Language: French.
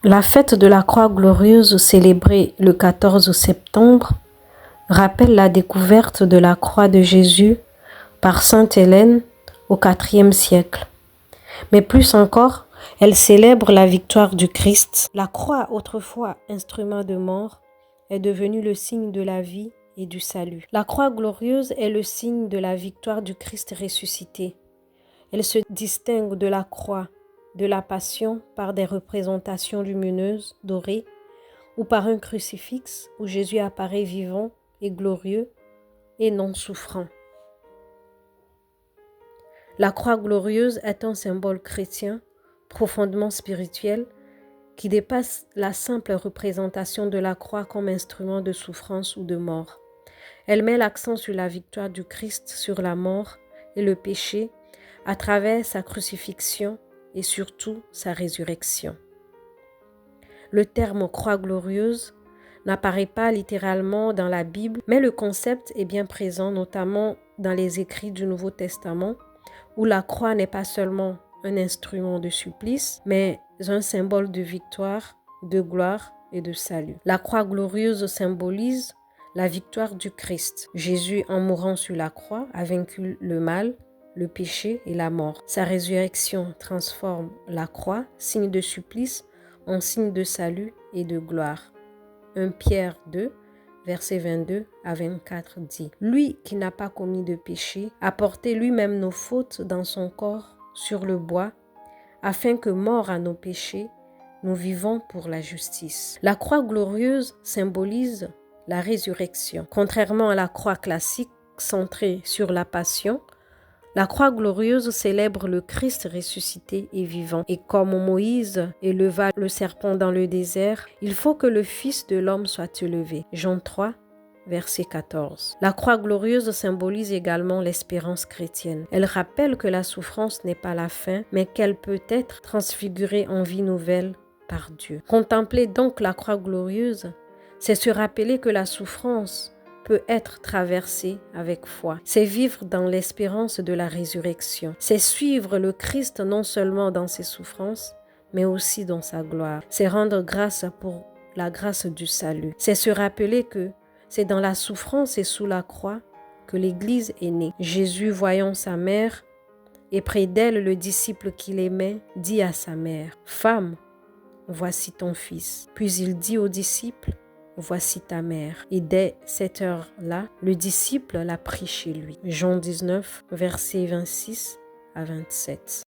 La fête de la Croix glorieuse célébrée le 14 septembre rappelle la découverte de la croix de Jésus par sainte Hélène au IVe siècle. Mais plus encore, elle célèbre la victoire du Christ. La croix, autrefois instrument de mort, est devenue le signe de la vie et du salut. La croix glorieuse est le signe de la victoire du Christ ressuscité. Elle se distingue de la croix de la Passion par des représentations lumineuses, dorées, ou par un crucifix où Jésus apparaît vivant et glorieux et non souffrant. La croix glorieuse est un symbole chrétien profondément spirituel qui dépasse la simple représentation de la croix comme instrument de souffrance ou de mort. Elle met l'accent sur la victoire du Christ sur la mort et le péché à travers sa crucifixion et surtout sa résurrection. Le terme croix glorieuse n'apparaît pas littéralement dans la Bible, mais le concept est bien présent, notamment dans les écrits du Nouveau Testament, où la croix n'est pas seulement un instrument de supplice, mais un symbole de victoire, de gloire et de salut. La croix glorieuse symbolise la victoire du Christ. Jésus, en mourant sur la croix, a vaincu le mal, le péché et la mort. Sa résurrection transforme la croix, signe de supplice, en signe de salut et de gloire. 1 Pierre 2, versets 22 à 24 dit « Lui qui n'a pas commis de péché a porté lui-même nos fautes dans son corps sur le bois, afin que, mort à nos péchés, nous vivons pour la justice. » La croix glorieuse symbolise la résurrection. Contrairement à la croix classique centrée sur la passion, la croix glorieuse célèbre le Christ ressuscité et vivant. Et comme Moïse éleva le serpent dans le désert, il faut que le Fils de l'homme soit élevé. Jean 3, verset 14. La croix glorieuse symbolise également l'espérance chrétienne. Elle rappelle que la souffrance n'est pas la fin, mais qu'elle peut être transfigurée en vie nouvelle par Dieu. Contempler donc la croix glorieuse, c'est se rappeler que la souffrance peut être traversée avec foi. C'est vivre dans l'espérance de la résurrection. C'est suivre le Christ non seulement dans ses souffrances, mais aussi dans sa gloire. C'est rendre grâce pour la grâce du salut. C'est se rappeler que c'est dans la souffrance et sous la croix que l'Église est née. Jésus, voyant sa mère, et près d'elle le disciple qu'il aimait, dit à sa mère, « Femme, voici ton fils. » Puis il dit aux disciples, « Voici ta mère. » Et dès cette heure-là, le disciple l'a pris chez lui. Jean 19, versets 26 à 27.